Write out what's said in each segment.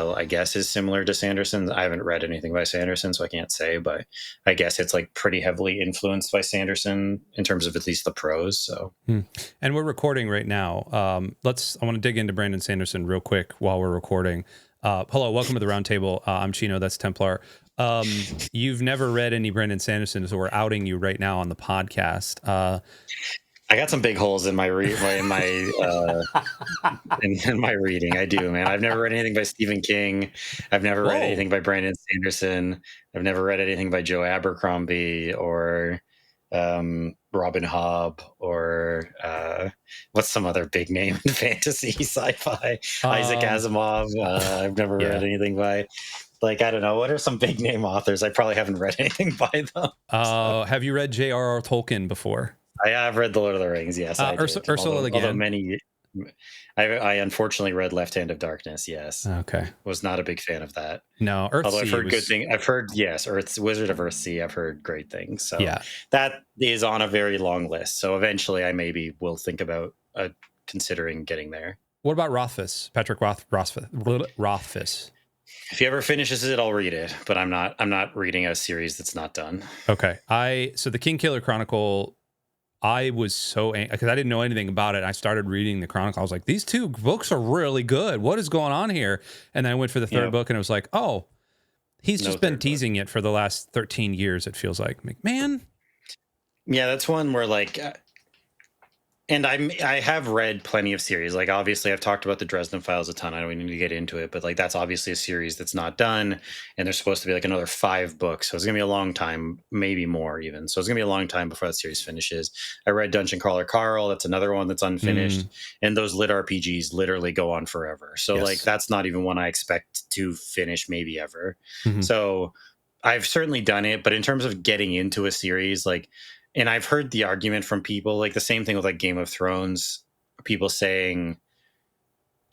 style, I guess, is similar to Sanderson's. I haven't read anything by Sanderson, so I can't say, but I guess it's like pretty heavily influenced by Sanderson in terms of at least the prose. So, and we're recording right now. I want to dig into Brandon Sanderson real quick while we're recording. Hello, welcome to the Roundtable. I'm Chino, that's Templar. You've never read any Brandon Sanderson, so we're outing you right now on the podcast. I got some big holes in my in my reading. I do, man. I've never read anything by Stephen King. I've never read anything by Brandon Sanderson. I've never read anything by Joe Abercrombie or Robin Hobb or what's some other big name in fantasy sci-fi? Isaac Asimov. I've never read anything by. Like, I don't know. What are some big name authors? I probably haven't read anything by them. Have you read J.R.R. Tolkien before? I have read The Lord of the Rings, yes. Ursula Le Guin. I unfortunately read Left Hand of Darkness, yes. Okay. Was not a big fan of that. No, although I've heard good things. I've heard, yes, Wizard of Earthsea, I've heard great things. So that is on a very long list. So eventually I maybe will think about considering getting there. What about Rothfuss? Patrick Rothfuss. If he ever finishes it, I'll read it, but I'm not reading a series that's not done. Okay. So the King Killer Chronicle, I was so angry because I didn't know anything about it. I started reading the Chronicle. I was like, these two books are really good. What is going on here? And then I went for the third book and it was like, oh, he's just been teasing it for the last 13 years, it feels like. Man. Yeah, that's one where like... And I have read plenty of series. Like, obviously, I've talked about the Dresden Files a ton. I don't need to get into it, but like that's obviously a series that's not done, and there's supposed to be like another 5 books, so it's gonna be a long time, maybe more even. So it's gonna be a long time before that series finishes. I read Dungeon Crawler Carl. That's another one that's unfinished, and those lit RPGs literally go on forever. So like that's not even one I expect to finish, maybe ever. So I've certainly done it, but in terms of getting into a series, like. And I've heard the argument from people, like the same thing with like Game of Thrones, people saying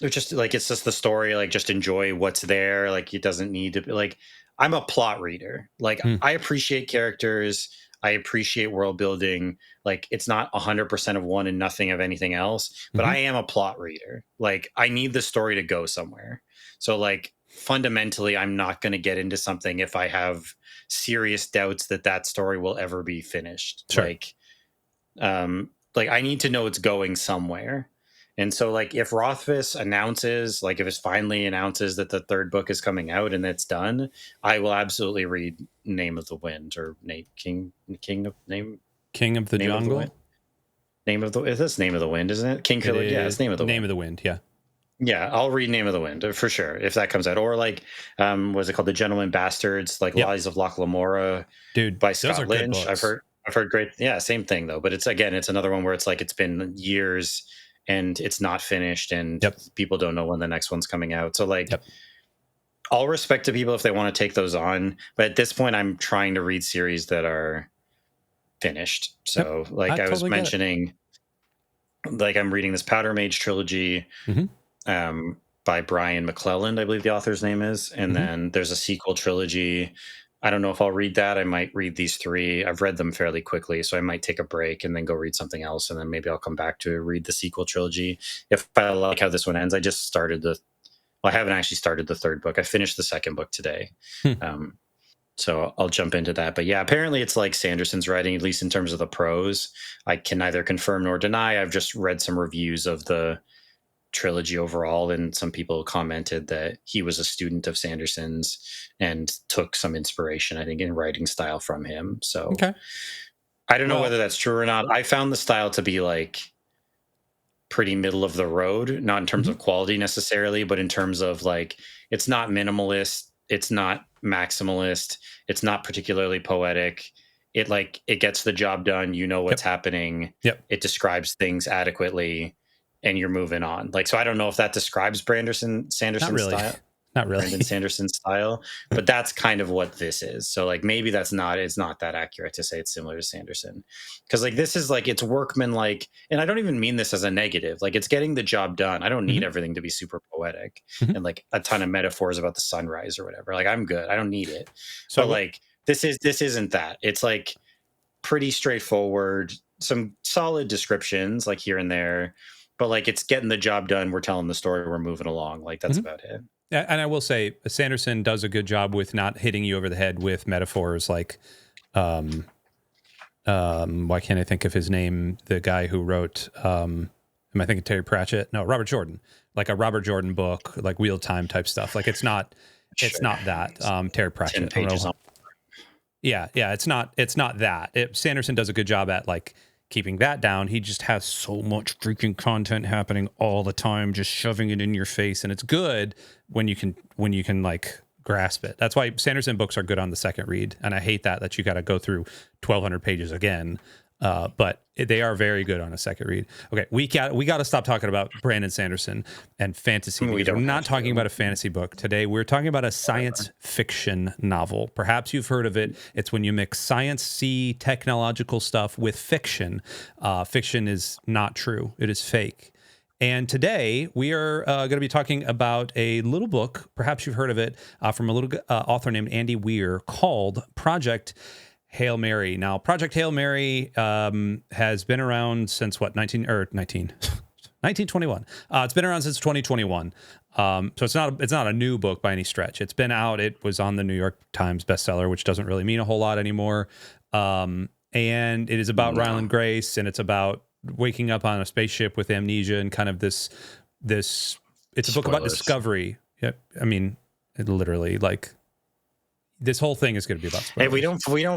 they're just like, it's just the story, like just enjoy what's there. Like it doesn't need to be like, I'm a plot reader. Like I appreciate characters. I appreciate world building. Like it's not 100% of one and nothing of anything else, but I am a plot reader. Like I need the story to go somewhere. So like fundamentally, I'm not going to get into something if I have serious doubts that story will ever be finished. Sure. Like I need to know it's going somewhere. And so like if Rothfuss announces, like if it finally announces that the 3rd book is coming out and it's done, I will absolutely read Name of the Wind or King of the Jungle. Name of the Wind, isn't it? King Killer. Yeah, it's Name of the Wind. Name of the Wind. Yeah. Yeah, I'll read Name of the Wind for sure if that comes out. Or like, what's it called? The Gentleman Bastards, like Lies of Loch Lamora, by Scott Lynch. I've heard great. Yeah, same thing though. But it's another one where it's like it's been years and it's not finished, and people don't know when the next one's coming out. So like, all respect to people if they want to take those on, but at this point, I'm trying to read series that are finished. So like I was mentioning, like I'm reading this Powder Mage trilogy. By Brian McClelland, I believe the author's name is. And then there's a sequel trilogy. I don't know if I'll read that. I might read these 3. I've read them fairly quickly, so I might take a break and then go read something else. And then maybe I'll come back to read the sequel trilogy. If I like how this one ends, I just started I haven't actually started the 3rd book. I finished the 2nd book today. So I'll jump into that. But yeah, apparently it's like Sanderson's writing, at least in terms of the prose. I can neither confirm nor deny. I've just read some reviews of the trilogy overall, and some people commented that he was a student of Sanderson's and took some inspiration, I think, in writing style from him. So I don't know whether that's true or not. I found the style to be like pretty middle of the road, not in terms of quality necessarily, but in terms of like, it's not minimalist, it's not maximalist, it's not particularly poetic. It gets the job done. You know what's happening. It describes things adequately, and you're moving on. Like, so I don't know if that describes Brandon Sanderson's style. Not really. Brandon Sanderson's style, but that's kind of what this is. So like, maybe it's not that accurate to say it's similar to Sanderson. Cause like, this is like, it's workman-like, and I don't even mean this as a negative. Like it's getting the job done. I don't need everything to be super poetic and like a ton of metaphors about the sunrise or whatever. Like I'm good. I don't need it. So like, this isn't that. It's like pretty straightforward, some solid descriptions like here and there, but like it's getting the job done. We're telling the story. We're moving along. Like that's about it. And I will say, Sanderson does a good job with not hitting you over the head with metaphors like, why can't I think of his name? The guy who wrote, am I thinking Terry Pratchett? No, Robert Jordan. Like a Robert Jordan book, like Wheel Time type stuff. Like it's not that. Terry Pratchett. 10 pages on. Yeah, it's not that. Sanderson does a good job at like keeping that down. He just has so much freaking content happening all the time, just shoving it in your face, and it's good when you can like grasp it. That's why Sanderson books are good on the second read, and I hate that you got to go through 1,200 pages again. But they are very good on a second read. Okay, we got to stop talking about Brandon Sanderson and fantasy. We're not talking about a fantasy book today. We're talking about a science fiction novel. Perhaps you've heard of it. It's when you mix science-y technological stuff with fiction. Fiction is not true. It is fake. And today we are going to be talking about a little book. Perhaps you've heard of it from a little author named Andy Weir called Project Hail Mary. Now, Project Hail Mary has been around since 1921. It's been around since 2021. So it's not a new book by any stretch. It's been out. It was on the New York Times bestseller, which doesn't really mean a whole lot anymore. And it is about Ryland Grace, and it's about waking up on a spaceship with amnesia and kind of this. It's a book about discovery. Yep. I mean, it literally like. This whole thing is going to be about spoilers. Hey,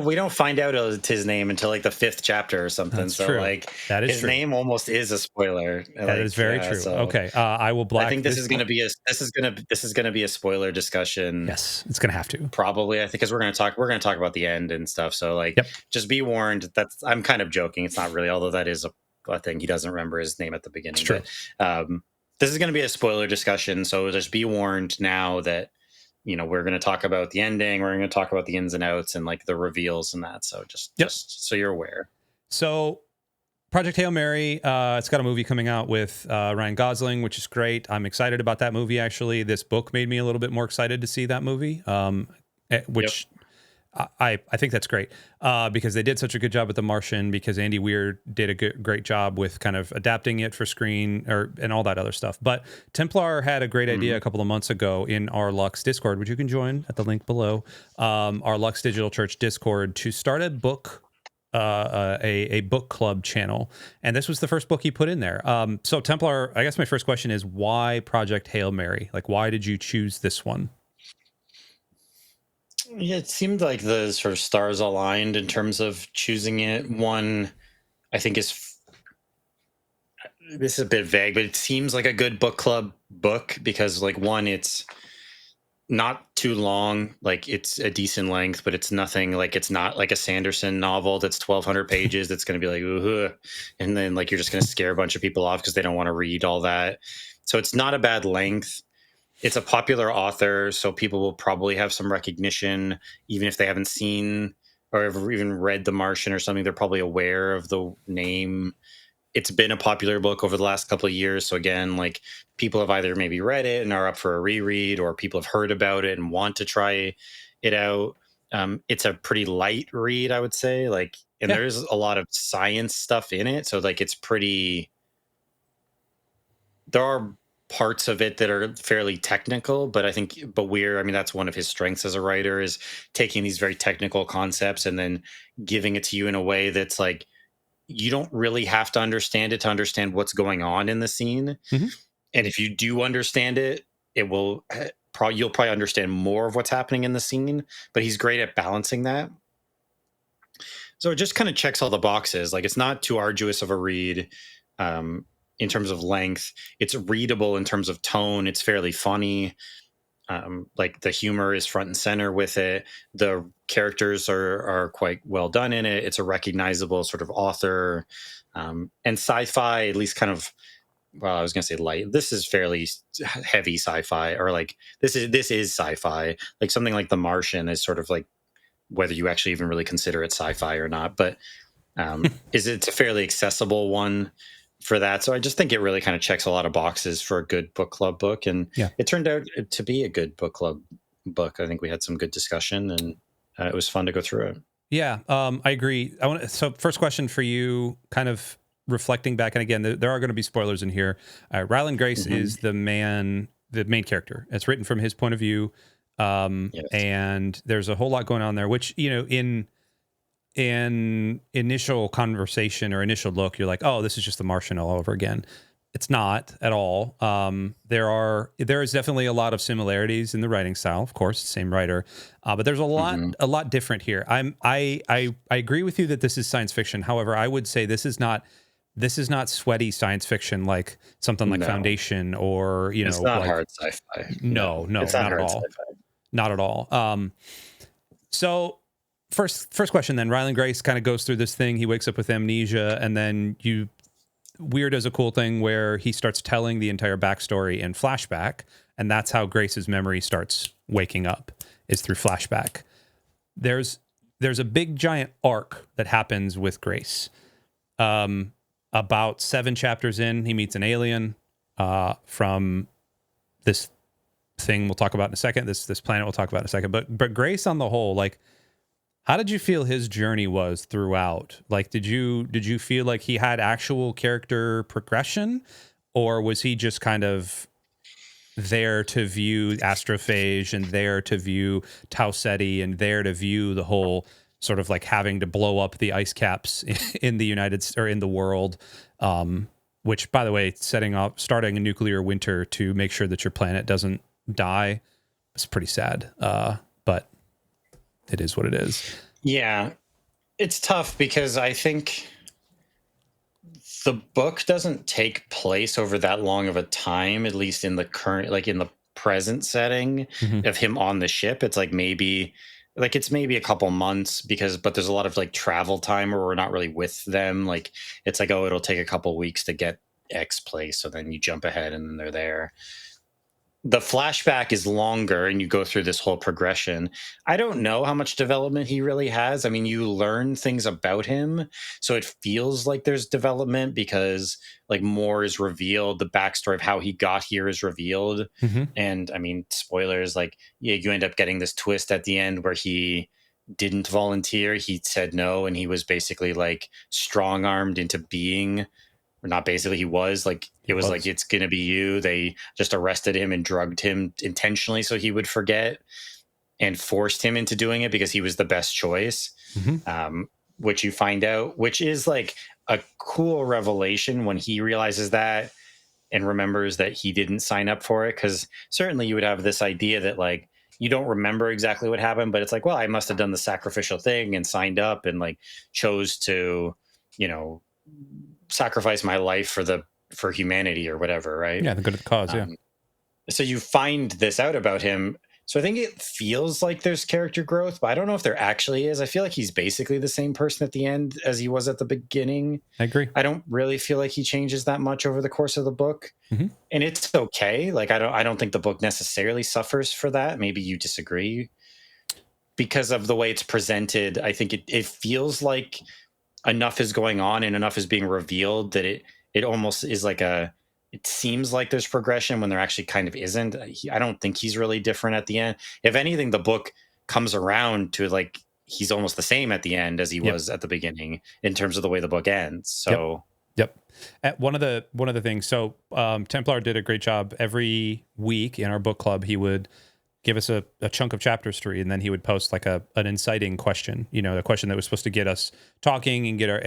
we don't find out his name until like the 5th chapter or something. That's so true. Like that is his true. Name almost is a spoiler. That is very true. So okay, I will black. I think this is going to be a spoiler discussion. Yes, it's going to have to probably. I think because we're going to talk about the end and stuff. So like, just be warned. I'm kind of joking. It's not really, although that is a thing. He doesn't remember his name at the beginning. It's true. But, this is going to be a spoiler discussion. So just be warned now that. We're going to talk about the ending. We're going to talk about the ins and outs and like the reveals and that. So just so you're aware. So Project Hail Mary, it's got a movie coming out with Ryan Gosling, which is great. I'm excited about that movie. Actually, this book made me a little bit more excited to see that movie, which I think that's great because they did such a good job with The Martian, because Andy Weir did a great job with kind of adapting it for screen and all that other stuff. But Templar had a great idea a couple of months ago in our Lux Discord, which you can join at the link below, our Lux Digital Church Discord, to start a book club channel. And this was the first book he put in there. So Templar, I guess my first question is, why Project Hail Mary? Like, why did you choose this one? Yeah, it seemed like the sort of stars aligned in terms of choosing it. One, I think this is a bit vague, but it seems like a good book club book because, like, one, it's not too long. Like, it's a decent length, but it's nothing like, it's not like a Sanderson novel that's 1,200 pages. That's going to be like, ooh, and then like you're just going to scare a bunch of people off because they don't want to read all that. So it's not a bad length. It's a popular author, so people will probably have some recognition, even if they haven't seen or ever even read The Martian or something. They're probably aware of the name. It's been a popular book over the last couple of years. So again, like, people have either maybe read it and are up for a reread, or people have heard about it and want to try it out. It's a pretty light read, I would say. Like, and there's a lot of science stuff in it. So like, it's pretty, there are parts of it that are fairly technical, but Weir, I mean, that's one of his strengths as a writer, is taking these very technical concepts and then giving it to you in a way that's like, you don't really have to understand it to understand what's going on in the scene. Mm-hmm. And if you do understand it, you'll probably understand more of what's happening in the scene, but he's great at balancing that. So it just kind of checks all the boxes. Like, it's not too arduous of a read. In terms of length, it's readable in terms of tone. It's fairly funny. Like, the humor is front and center with it. The characters are quite well done in it. It's a recognizable sort of author. And sci-fi, at least kind of, well, I was going to say light. This is fairly heavy sci-fi, or like this is sci-fi. Like, something like The Martian is sort of like, whether you actually even really consider it sci-fi or not, but it's a fairly accessible one for that. So I just think it really kind of checks a lot of boxes for a good book club book. And it turned out to be a good book club book. I think we had some good discussion, and it was fun to go through it. Yeah, I agree. So first question for you, kind of reflecting back, and again, there are going to be spoilers in here. Ryland Grace is the man the main character. It's written from his point of view. Yes. And there's a whole lot going on there, which, you know, in initial conversation or initial look, you're like, oh, this is just the Martian all over again. It's not at all. There is definitely a lot of similarities in the writing style, of course, same writer, but there's a lot different here. I agree with you that this is science fiction. However, I would say this is not sweaty science fiction like something like Foundation or, you know, it's not like, hard sci-fi. No, it's not at all. Sci-fi. Not at all. So first question then, Ryland Grace kind of goes through this thing. He wakes up with amnesia, and then Weir does a cool thing where he starts telling the entire backstory in flashback, and that's how Grace's memory starts waking up, is through flashback. There's a big giant arc that happens with Grace. About 7 chapters in, he meets an alien from this thing we'll talk about in a second. This planet we'll talk about in a second. But Grace on the whole, like, how did you feel his journey was throughout? Like, did you feel like he had actual character progression, or was he just kind of there to view astrophage and there to view Tau Ceti and there to view the whole sort of like having to blow up the ice caps in the in the world, which, by the way, starting a nuclear winter to make sure that your planet doesn't die is pretty sad. But it is what it is. Yeah, it's tough because I think the book doesn't take place over that long of a time, at least in the current, like in the present setting of him on the ship. It's like maybe a couple months but there's a lot of like travel time where we're not really with them. Like it's like, oh, it'll take a couple weeks to get X place. So then you jump ahead and then they're there. The flashback is longer and you go through this whole progression. I don't know how much development he really has. I mean, you learn things about him, so it feels like there's development because like more is revealed. The backstory of how he got here is revealed. And I mean, spoilers, like, yeah, you end up getting this twist at the end where he didn't volunteer. He said no, and he was basically like strong-armed into being, or not basically, he was like, it was like, it's gonna be you. They just arrested him and drugged him intentionally so he would forget, and forced him into doing it because he was the best choice. Which you find out, which is like a cool revelation when he realizes that and remembers that he didn't sign up for it. Because certainly you would have this idea that like you don't remember exactly what happened, but it's like, well, I must have done the sacrificial thing and signed up and like chose to, you know, sacrifice my life for humanity or whatever, right? Yeah, the good of the cause. Yeah. So you find this out about him. So I think it feels like there's character growth, but I don't know if there actually is. I feel like he's basically the same person at the end as he was at the beginning. I agree. I don't really feel like he changes that much over the course of the book, and it's okay. Like I don't think the book necessarily suffers for that. Maybe you disagree because of the way it's presented. I think it feels like enough is going on and enough is being revealed that it almost is like it seems like there's progression when there actually kind of isn't. I don't think he's really different at the end. If anything, the book comes around to like he's almost the same at the end as he was at the beginning in terms of the way the book ends. So Yep. One of the things. So Templar did a great job. Every week in our book club, he would give us a chunk of chapters to read, and then he would post like an inciting question, you know, a question that was supposed to get us talking and get our,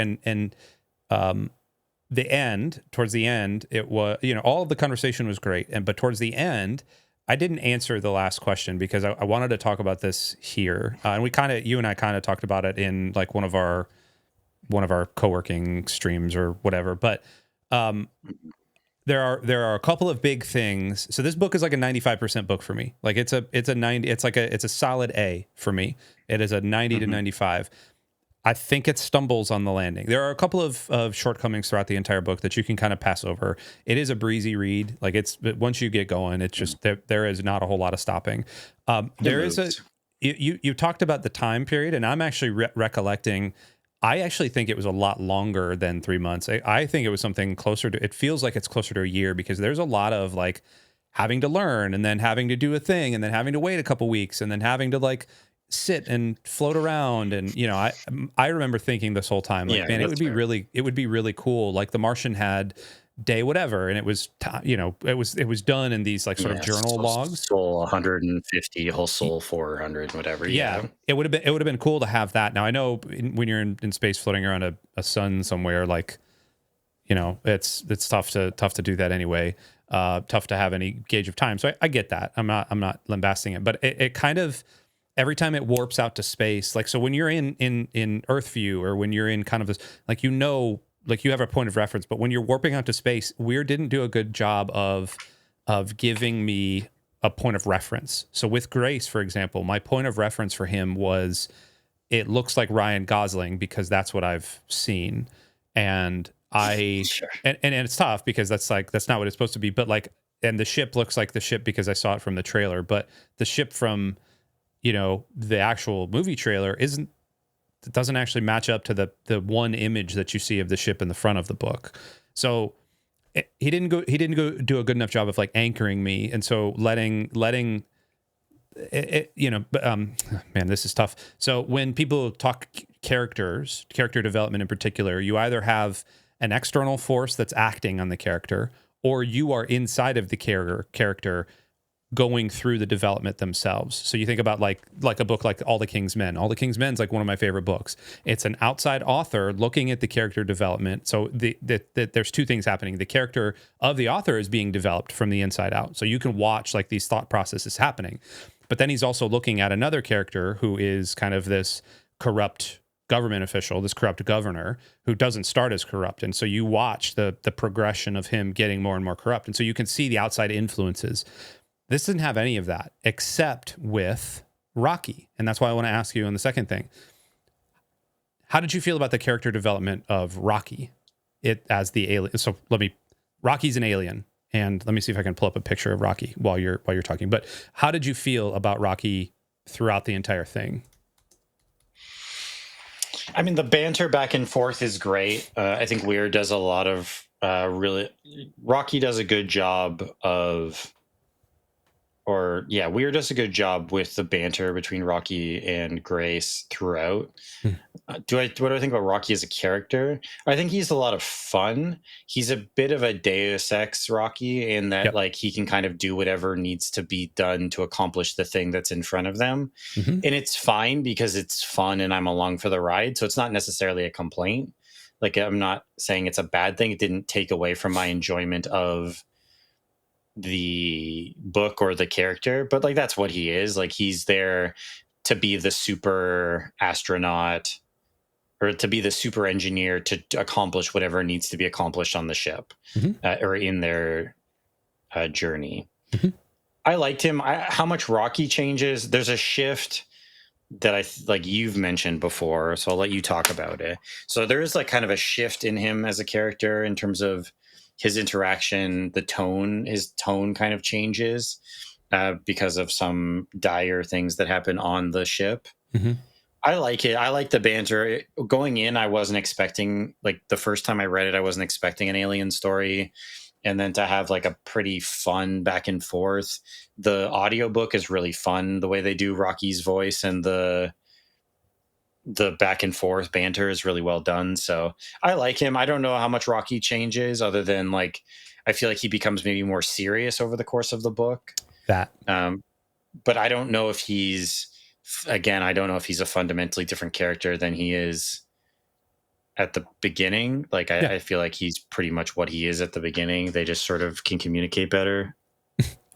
towards the end, it was, you know, all of the conversation was great. But towards the end, I didn't answer the last question because I wanted to talk about this here. And you and I kind of talked about it in like one of our co-working streams or whatever. But there are a couple of big things. So this book is like a 95% book for me. Like it's a 90, it's a solid A for me. It is a 90 to 95. I think it stumbles on the landing. There are a couple of shortcomings throughout the entire book that you can kind of pass over. It is a breezy read. Like once you get going, it's just there is not a whole lot of stopping. There is you talked about the time period, and I'm actually recollecting. I actually think it was a lot longer than 3 months. I think it was something closer to, it feels like it's closer to a year because there's a lot of like having to learn and then having to do a thing and then having to wait a couple weeks and then having to like sit and float around. And, you know, I remember thinking this whole time, like, man, it would be really cool. Like the Martian had day whatever, and it was it was done in these like sort of journal logs. Soul 150, whole soul 400, whatever. Yeah, it would have been cool to have that. Now I know when you're in space floating around a sun somewhere, like it's tough to do that anyway. Tough to have any gauge of time. So I get that. I'm not lambasting it, but it kind of, every time it warps out to space, like, so when you're in Earth view, or when you're in kind of this, like, like you have a point of reference, but when you're warping out to space, Weir didn't do a good job of giving me a point of reference. So with Grace, for example, my point of reference for him was, it looks like Ryan Gosling because that's what I've seen. And sure. and it's tough because that's not what it's supposed to be, but like, and the ship looks like the ship because I saw it from the trailer, but the ship from the actual movie trailer doesn't actually match up to the one image that you see of the ship in the front of the book. So he didn't go do a good enough job of like anchoring me, and so letting it, man, this is tough. So when people talk character development in particular, you either have an external force that's acting on the character, or you are inside of the character going through the development themselves. So you think about like a book like All the King's Men. All the King's Men is like one of my favorite books. It's an outside author looking at the character development. So there's two things happening. The character of the author is being developed from the inside out. So you can watch like these thought processes happening. But then he's also looking at another character who is kind of this corrupt government official, this corrupt governor who doesn't start as corrupt. And so you watch the progression of him getting more and more corrupt. And so you can see the outside influences. This didn't have any of that except with Rocky. And that's why I want to ask you on the second thing. How did you feel about the character development of Rocky? It as the alien. So Rocky's an alien. And let me see if I can pull up a picture of Rocky while you're talking. But how did you feel about Rocky throughout the entire thing? I mean, the banter back and forth is great. I think Weir does a lot of Rocky does a good job Weir does a good job with the banter between Rocky and Grace throughout. What do I think about Rocky as a character? I think he's a lot of fun. He's a bit of a Deus Ex Rocky in that, like, he can kind of do whatever needs to be done to accomplish the thing that's in front of them. Mm-hmm. And it's fine because it's fun and I'm along for the ride. So it's not necessarily a complaint. Like, I'm not saying it's a bad thing. It didn't take away from my enjoyment of the book or the character, but like, that's what he is. Like, he's there to be the super astronaut or to be the super engineer to accomplish whatever needs to be accomplished on the ship. Mm-hmm. Or in their journey. Mm-hmm. I liked him. How much Rocky changes, there's a shift that like you've mentioned before, so I'll let you talk about it. So there is like kind of a shift in him as a character in terms of his interaction, his tone kind of changes because of some dire things that happen on the ship. Mm-hmm. I like it. I like the banter. Going in, I wasn't expecting, like, the first time I read it, I wasn't expecting an alien story. And then to have like a pretty fun back and forth. The audiobook is really fun. The way they do Rocky's voice and the back and forth banter is really well done. So I like him. I don't know how much Rocky changes other than, like, I feel like he becomes maybe more serious over the course of the book. But I don't know if he's a fundamentally different character than he is at the beginning. Like, I feel like he's pretty much what he is at the beginning. They just sort of can communicate better.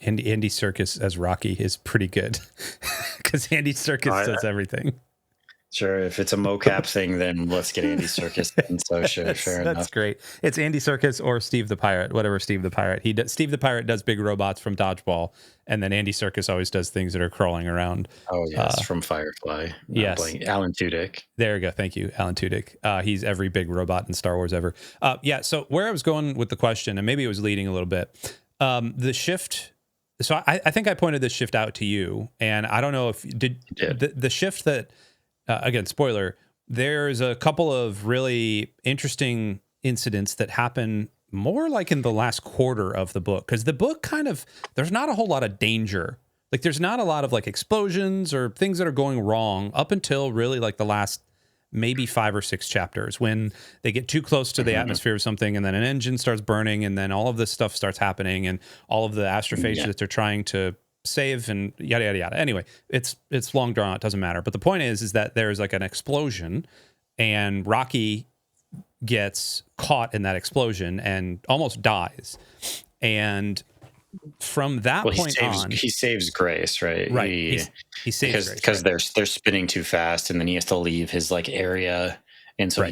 Andy Serkis as Rocky is pretty good because Andy Serkis does everything. Sure, if it's a mocap thing, then let's get Andy Serkis in. So sure, fair enough. That's great. It's Andy Serkis or Steve the Pirate, whatever Steve the Pirate. Steve the Pirate does big robots from Dodgeball, and then Andy Serkis always does things that are crawling around. Oh yes, from Firefly. Yes, Alan Tudyk. There you go. Thank you, Alan Tudyk. He's every big robot in Star Wars ever. So where I was going with the question, and maybe it was leading a little bit, the shift. So I think I pointed this shift out to you, and I don't know if the shift that. Again, spoiler, there's a couple of really interesting incidents that happen more like in the last quarter of the book. Because the book there's not a whole lot of danger. Like, there's not a lot of like explosions or things that are going wrong up until really like the last maybe 5 or 6 chapters when they get too close to the atmosphere of something, and then an engine starts burning, and then all of this stuff starts happening, and all of the astrophage that they're trying to save, and yada yada yada. Anyway, it's long drawn out, it doesn't matter. But the point is that there's like an explosion, and Rocky gets caught in that explosion and almost dies. And from that point on, he saves Grace, right? Right. He saves Grace because they're spinning too fast, and then he has to leave his like area, and so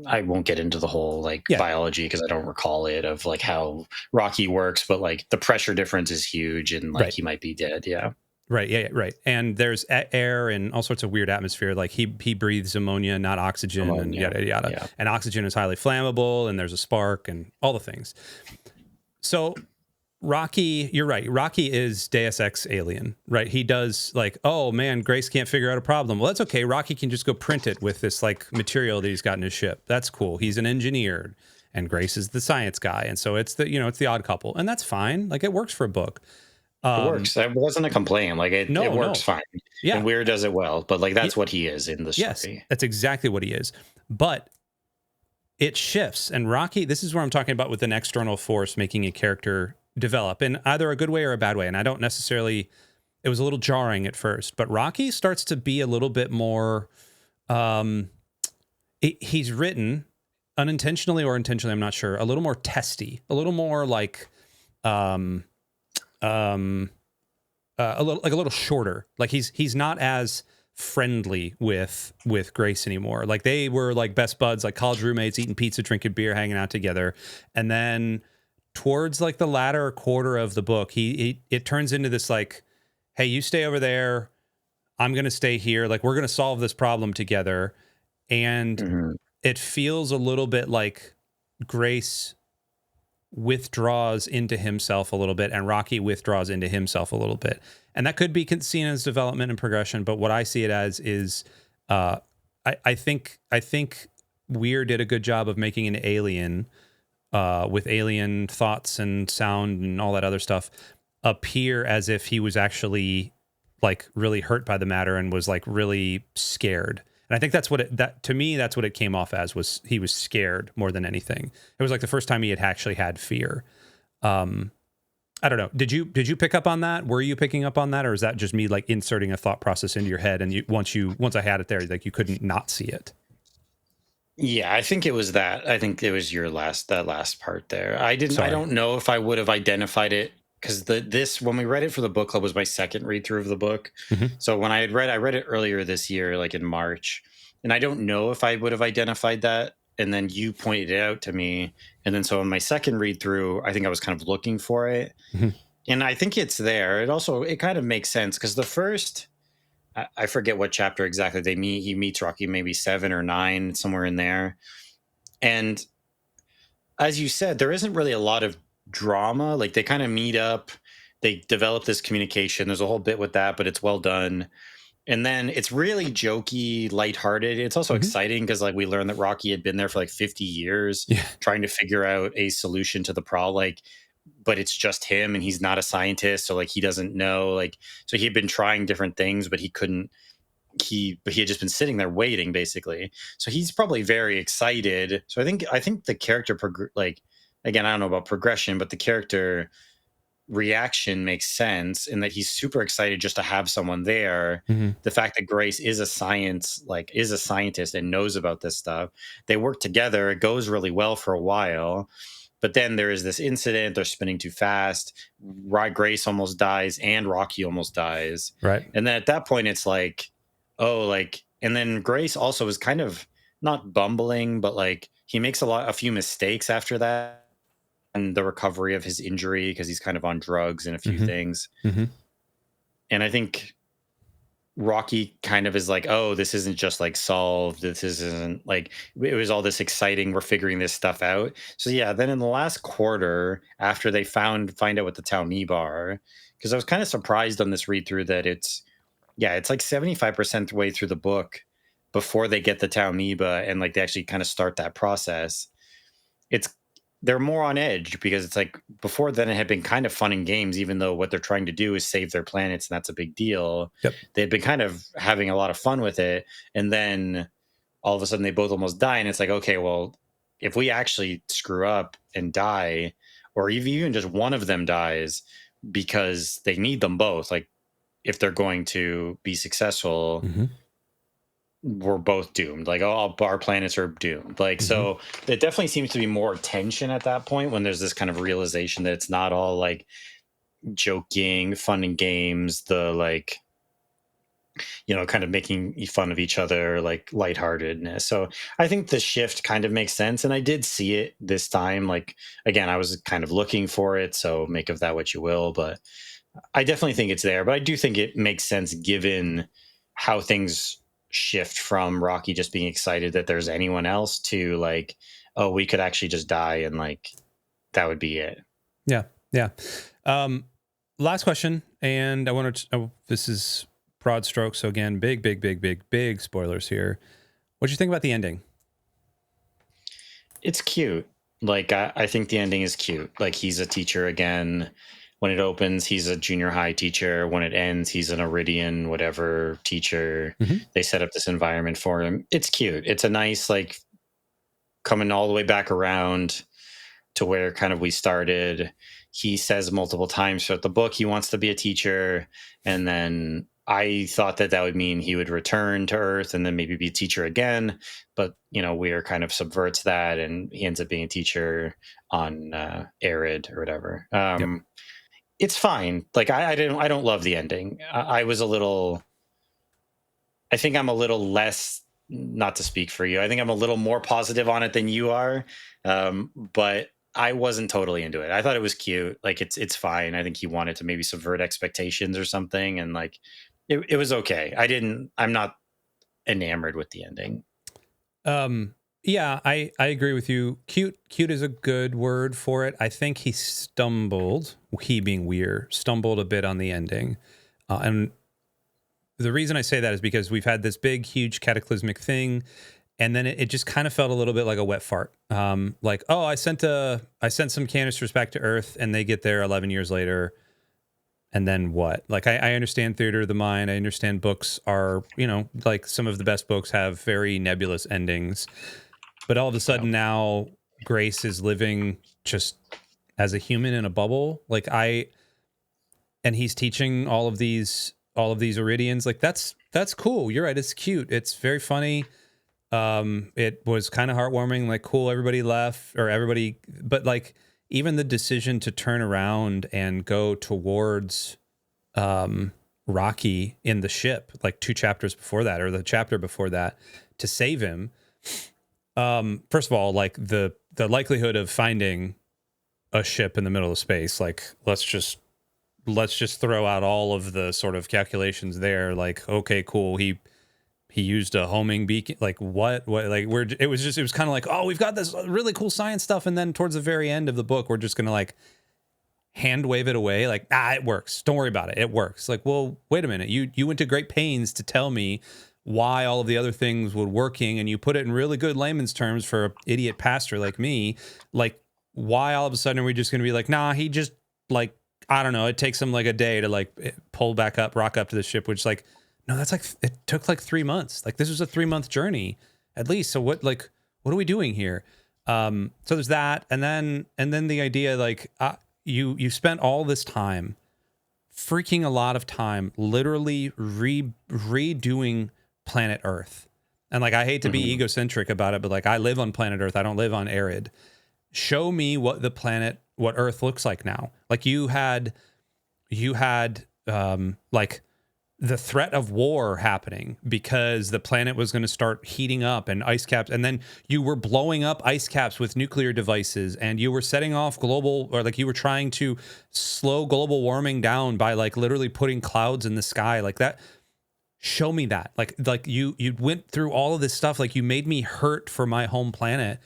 I won't get into the whole biology because I don't recall it of like how Rocky works, but like the pressure difference is huge, and like he might be dead. Yeah. Right. Yeah. Right. And there's air and all sorts of weird atmosphere. Like he breathes ammonia, not oxygen, and yada yada. Yeah. And oxygen is highly flammable, and there's a spark, and all the things. So Rocky, you're right. Rocky is Deus Ex Alien, right? He does like, oh man, Grace can't figure out a problem. Well, that's okay. Rocky can just go print it with this like material that he's got in his ship. That's cool. He's an engineer, and Grace is the science guy, and so it's the odd couple, and that's fine. Like it works for a book. It works. It wasn't a complaint. Like it works fine. Yeah, and Weir does it well. But like that's what he is in the story. Yes, that's exactly what he is. But it shifts, and Rocky. This is where I'm talking about with an external force making a character develop in either a good way or a bad way. And I don't necessarily. It was a little jarring at first, but Rocky starts to be a little bit more. He's written unintentionally or intentionally, I'm not sure. A little more testy, a little more like. A little shorter. Like he's not as friendly with Grace anymore. Like they were like best buds, like college roommates, eating pizza, drinking beer, hanging out together. And then towards like the latter quarter of the book, it turns into this like, hey, you stay over there, I'm gonna stay here. Like we're gonna solve this problem together. And it feels a little bit like Grace withdraws into himself a little bit, and Rocky withdraws into himself a little bit, and that could be seen as development and progression. But what I see it as is, I think Weir did a good job of making an alien with alien thoughts and sound and all that other stuff appear as if he was actually like really hurt by the matter and was like really scared. And I think that's what to me, that's what it came off as, was he was scared more than anything. It was like the first time he had actually had fear. I don't know. Did you pick up on that? Were you picking up on that? Or is that just me like inserting a thought process into your head? And once I had it there, like you couldn't not see it. Yeah, I think it was that. I think it was that last part there. I don't know if I would have identified it, because when we read it for the book club was my second read through of the book. So when I read it earlier this year, like in March, and I don't know if I would have identified that. And then you pointed it out to me. And then so on my second read through, I think I was kind of looking for it. And I think it's there. It kind of makes sense because the first, I forget what chapter exactly he meets Rocky, maybe 7 or 9, somewhere in there. And as you said, there isn't really a lot of drama. Like they kind of meet up, they develop this communication. There's a whole bit with that, but it's well done. And then it's really jokey, lighthearted. It's also exciting because like we learned that Rocky had been there for like 50 years trying to figure out a solution to the problem. Like, but it's just him, and he's not a scientist, so like he doesn't know. Like, so he had been trying different things, but he couldn't. He had just been sitting there waiting, basically. So he's probably very excited. So I think the character again, I don't know about progression, but the character reaction makes sense in that he's super excited just to have someone there. The fact that Grace is a scientist and knows about this stuff. They work together. It goes really well for a while. But then there is this incident. They're spinning too fast. Grace almost dies and Rocky almost dies. Right. And then at that point, it's like, and then Grace also is kind of not bumbling, but like he makes a few mistakes after that. And the recovery of his injury, because he's kind of on drugs and a few things. And I think Rocky kind of is like, oh, this isn't just like solved. This isn't like, it was all this exciting, we're figuring this stuff out. So yeah, then in the last quarter, after they find out what the Taomi are, because I was kind of surprised on this read through that it's like 75% the way through the book before they get the Taomi and like they actually kind of start that process. they're more on edge because it's like before then it had been kind of fun and games, even though what they're trying to do is save their planets and that's a big deal. Yep. They'd been kind of having a lot of fun with it. And then all of a sudden they both almost die. And it's like, okay, well, if we actually screw up and die, or even just one of them dies because they need them both, like if they're going to be successful, we're both doomed. Like all our planets are doomed. Like, so it definitely seems to be more tension at that point when there's this kind of realization that it's not all like joking, fun and games, the like, you know, kind of making fun of each other, like lightheartedness. So I think the shift kind of makes sense. And I did see it this time. Like, again, I was kind of looking for it. So make of that what you will. But I definitely think it's there. But I do think it makes sense given how things shift from Rocky just being excited that there's anyone else to like, oh, we could actually just die and like that would be it. Yeah. Yeah. Last question. And I want to, this is broad strokes. So again, big spoilers here. What'd you think about the ending? It's cute. Like, I think the ending is cute. Like, he's a teacher again. When it opens, he's a junior high teacher. When it ends, he's an Iridian, whatever teacher. They set up this environment for him. It's cute. It's a nice, like, coming all the way back around to where kind of we started. He says multiple times throughout the book he wants to be a teacher. And then I thought that would mean he would return to Earth and then maybe be a teacher again. But, you know, Weir kind of subverts that and he ends up being a teacher on Arid or whatever. It's fine. Like, I don't love the ending. I think I'm a little less, not to speak for you, I think I'm a little more positive on it than you are. But I wasn't totally into it. I thought it was cute. Like, it's fine. I think he wanted to maybe subvert expectations or something. And like, it was okay. I'm not enamored with the ending. Yeah, I agree with you. Cute is a good word for it. I think he being Weir, stumbled a bit on the ending. And the reason I say that is because we've had this big, huge cataclysmic thing. And then it just kind of felt a little bit like a wet fart. Like, oh, I sent some canisters back to Earth and they get there 11 years later. And then what? Like, I understand theater of the mind. I understand books are, you know, like some of the best books have very nebulous endings. But all of a sudden now Grace is living just as a human in a bubble. Like and he's teaching all of these Iridians. Like, that's cool. You're right. It's cute. It's very funny. It was kind of heartwarming, like, cool. But like, even the decision to turn around and go towards Rocky in the ship, like 2 chapters before that, or the chapter before that, to save him. First of all, like the likelihood of finding a ship in the middle of space, like, let's just throw out all of the sort of calculations there. Like, okay, cool. He used a homing beacon. Like, what, like, it was kind of like, oh, we've got this really cool science stuff. And then towards the very end of the book, we're just going to like hand wave it away. Like, it works. Don't worry about it. It works. Like, well, wait a minute. You went to great pains to tell me why all of the other things were working. And you put it in really good layman's terms for an idiot pastor like me. Like, why all of a sudden are we just going to be like, nah, he just, like, I don't know. It takes him like a day to like rock up to the ship, which, like, no, that's like, it took like 3 months. Like, this was a 3-month journey at least. So what are we doing here? So there's that. And then the idea, like, you spent all this time, freaking a lot of time, literally redoing planet Earth. And like, I hate to be egocentric about it, but like, I live on planet Earth. I don't live on Arid. Show me what Earth looks like now. Like, you had like the threat of war happening because the planet was going to start heating up and ice caps. And then you were blowing up ice caps with nuclear devices, and you were setting off you were trying to slow global warming down by like literally putting clouds in the sky like that. Show me that. Like you went through all of this stuff. Like, you made me hurt for my home planet.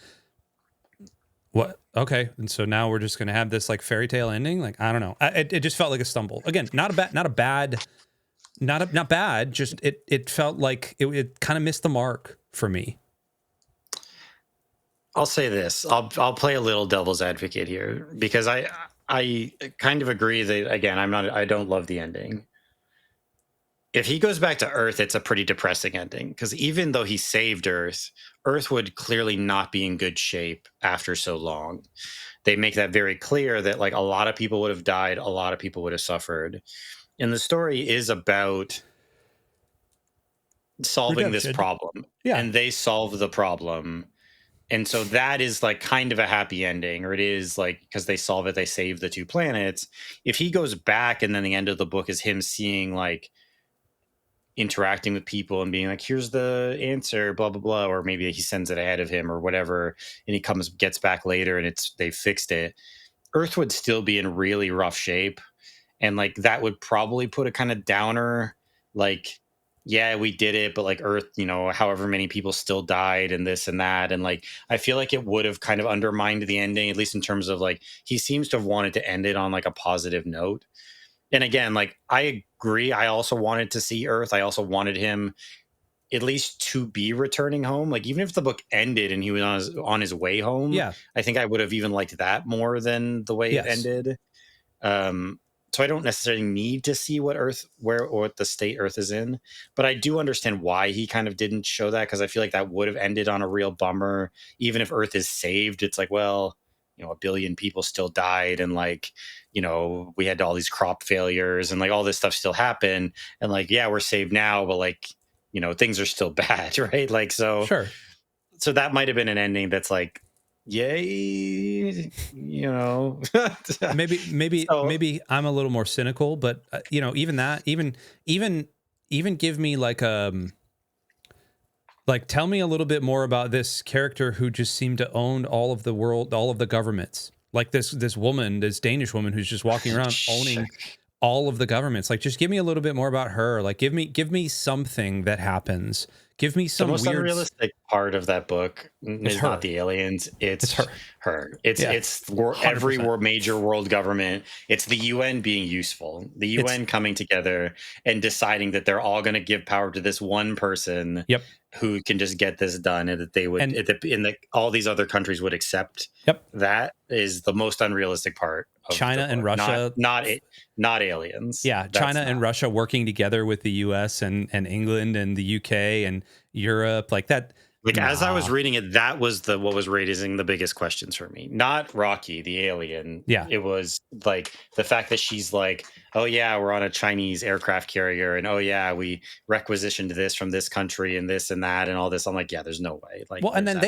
What? Okay. And so now we're just going to have this like fairy tale ending. Like, I don't know. It just felt like a stumble. Again, not bad. Just it felt like it kind of missed the mark for me. I'll say this. I'll play a little devil's advocate here because I kind of agree that, again, I don't love the ending. If he goes back to Earth, it's a pretty depressing ending because even though he saved Earth, Earth would clearly not be in good shape after so long. They make that very clear that like a lot of people would have died, a lot of people would have suffered. And the story is about solving this problem. Yeah. And they solve the problem. And so that is like kind of a happy ending, or it is like because they solve it, they save the two planets. If he goes back and then the end of the book is him seeing like interacting with people and being like, here's the answer, blah, blah, blah, or maybe he sends it ahead of him or whatever, and he gets back later and they fixed it, Earth would still be in really rough shape. And like that would probably put a kind of downer, like, yeah, we did it, but like Earth, however many people still died and this and that. And like, I feel like it would have kind of undermined the ending, at least in terms of like, he seems to have wanted to end it on like a positive note. And again, like, I agree. I also wanted to see Earth. I also wanted him at least to be returning home. Like, even if the book ended and he was on his way home, Yeah. I think I would have even liked that more than the way it ended. So I don't necessarily need to see what what the state Earth is in, but I do understand why he kind of didn't show that, because I feel like that would have ended on a real bummer. Even if Earth is saved, it's like, well, 1 billion people still died, and like, we had all these crop failures and like all this stuff still happened, and like, yeah, we're saved now, but like, things are still bad, right? Like, so sure. So that might have been an ending that's like, yay, maybe I'm a little more cynical, but even that, even give me like tell me a little bit more about this character who just seemed to own all of the world, all of the governments. Like this woman, this Danish woman who's just walking around owning all of the governments. Like, just give me a little bit more about her. Like, give me something that happens. Give me some the most weird unrealistic part of that book is not the aliens. It's her. It's every major world government. It's the UN being useful. The UN coming together and deciding that they're all going to give power to this one person. Yep. Who can just get this done, and that they would, all these other countries would accept. Yep. That is the most unrealistic part of China and Russia, not aliens. Yeah, China and Russia working together with the US and England and the UK and Europe, like that. Like, as I was reading it, that was what was raising the biggest questions for me. Not Rocky, the alien. Yeah. It was like the fact that she's like, oh yeah, we're on a Chinese aircraft carrier, and oh yeah, we requisitioned this from this country and this and that and all this. I'm like, yeah, there's no way. Like, well, and then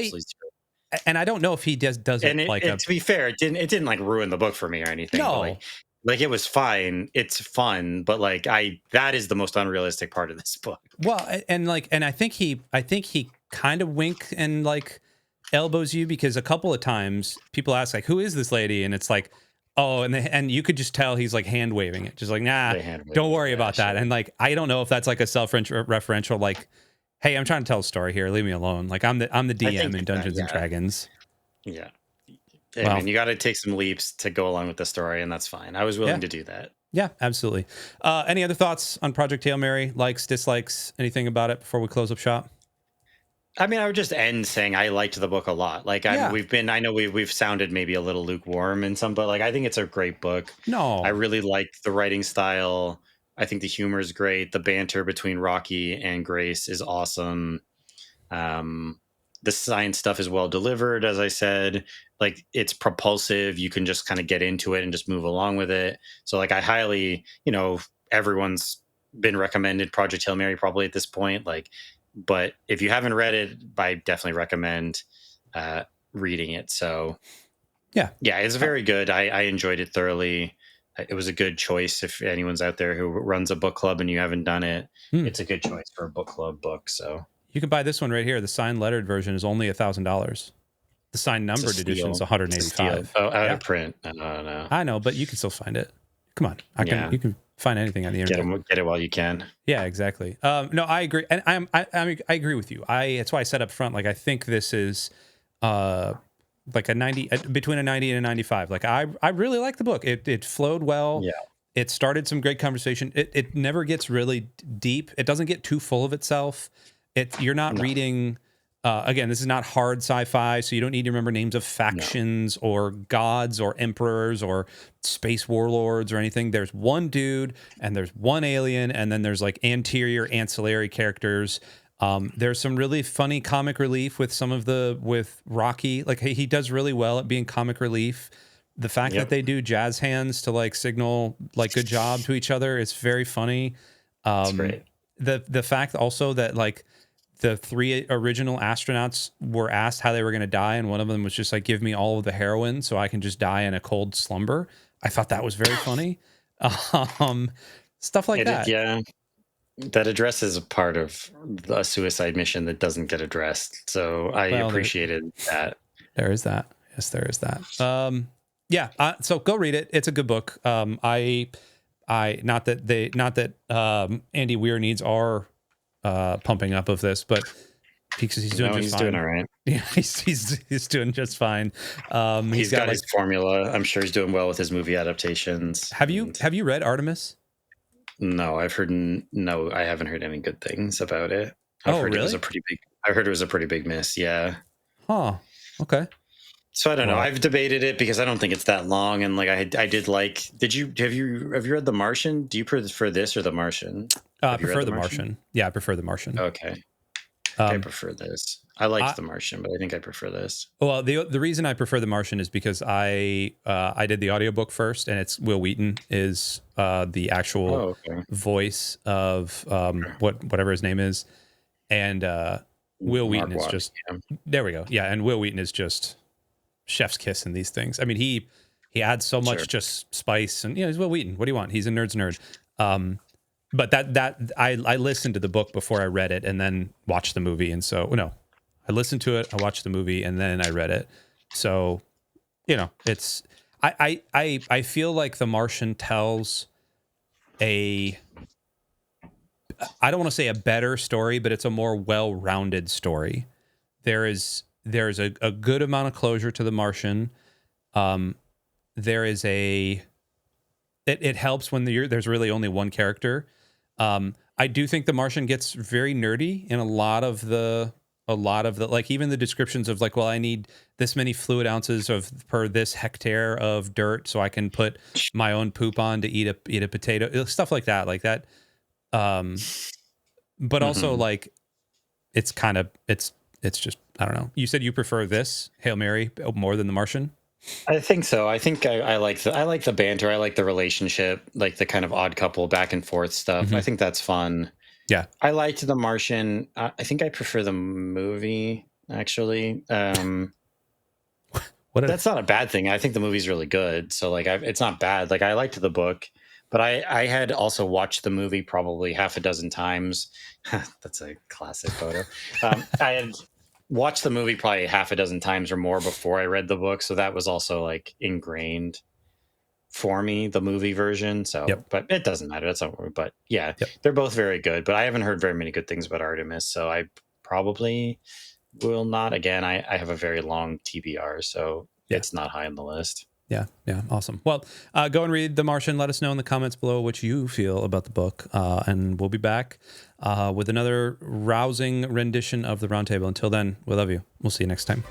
and I don't know if he does and it like to be fair, it didn't like ruin the book for me or anything. No. But like it was fine. It's fun, but like that is the most unrealistic part of this book. Well, and I think he kind of wink and like elbows you, because a couple of times people ask like, who is this lady? And it's like, oh, and you could just tell he's like hand waving it, just like, nah, don't worry about that. And like, I don't know if that's like a self-referential, like, hey, I'm trying to tell a story here, leave me alone. Like, I'm the DM in Dungeons and Dragons. Yeah. I mean, you got to take some leaps to go along with the story, and that's fine. I was willing to do that. Yeah, absolutely. Any other thoughts on Project Hail Mary? Likes, dislikes, anything about it before we close up shop? I mean, I would just end saying I liked the book a lot. Like, I know we've sounded maybe a little lukewarm in some, but like, I think it's a great book. No, I really like the writing style. I think the humor is great. The banter between Rocky and Grace is awesome. The science stuff is well delivered, as I said. Like, it's propulsive. You can just kind of get into it and just move along with it. So like, I highly, everyone's been recommended Project Hail Mary probably at this point. Like, but if you haven't read it, I definitely recommend reading it. So yeah, it's very good. I enjoyed it thoroughly. It was a good choice. If anyone's out there who runs a book club and you haven't done it, it's a good choice for a book club book. So you can buy this one right here. The signed lettered version is only $1,000. The signed numbered edition is $185. Oh, out of print. No. I know, but you can still find it. Come on, you can find anything on the internet. Get it while you can. Yeah, exactly. No, I agree, and I agree with you. That's why I said up front, like, I think this is like a 90, between a 90 and a 95. Like, I really like the book. It flowed well. Yeah. It started some great conversation. It never gets really deep. It doesn't get too full of itself. You're not reading again, this is not hard sci-fi, so you don't need to remember names of factions or gods or emperors or space warlords or anything. There's one dude and there's one alien, and then there's like anterior ancillary characters. There's some really funny comic relief with with Rocky. Like he does really well at being comic relief. The fact that they do jazz hands to like signal like good job to each other is very funny. That's great. The fact also that like the 3 original astronauts were asked how they were going to die, and one of them was just like, give me all of the heroin so I can just die in a cold slumber. I thought that was very funny. Stuff like that. Yeah. That addresses a part of a suicide mission that doesn't get addressed. So I appreciated that. There is that. Yes, there is that. So go read it. It's a good book. Not that Andy Weir needs our pumping up of this, but because he's doing just fine. He's doing all right. Yeah, he's doing just fine. He's got his formula. I'm sure he's doing well with his movie adaptations. Have you read Artemis? No, I haven't heard any good things about it. I've heard really? I heard it was a pretty big miss. Yeah. Huh. Okay. So I don't know. I've debated it because I don't think it's that long, and like I did like. Have you read The Martian? Do you prefer this or The Martian? I prefer The Martian. Yeah, I prefer The Martian. Okay. I prefer this. I liked The Martian, but I think I prefer this. Well, the reason I prefer The Martian is because I did the audiobook first, and it's Will Wheaton is the actual voice of whatever his name is, and Will Wheaton is just there we go. Yeah, and Will Wheaton is just chef's kiss in these things. I mean, he adds so much just spice, and he's Will Wheaton. What do you want? He's a nerd's nerd. But that I listened to the book before I read it, and then watched the movie, and so I listened to it, I watched the movie, and then I read it. So, it's I feel like The Martian tells I don't want to say a better story, but it's a more well-rounded story. There's a good amount of closure to The Martian. There is it helps when there's really only one character. I do think The Martian gets very nerdy in a lot of the like even the descriptions of like, well, I need this many fluid ounces per this hectare of dirt so I can put my own poop on to eat a potato, stuff like that. But also like it's just, I don't know. You said you prefer this Hail Mary more than The Martian? I think so. I think I like the banter. I like the relationship, like the kind of odd couple back and forth stuff. Mm-hmm. I think that's fun. Yeah. I liked The Martian. I think I prefer the movie, actually. That's not a bad thing. I think the movie's really good. So like it's not bad. Like I liked the book, but I had also watched the movie probably half a dozen times. That's a classic photo. I had watched the movie probably half a dozen times or more before I read the book. So that was also like ingrained for me, the movie version. So, but it doesn't matter. That's not, but yeah, they're both very good, but I haven't heard very many good things about Artemis. So I probably will not. Again, I have a very long TBR, so it's not high on the list. Yeah. Awesome. Well, go and read The Martian. Let us know in the comments below what you feel about the book. And we'll be back with another rousing rendition of the Roundtable. Until then, we love you. We'll see you next time.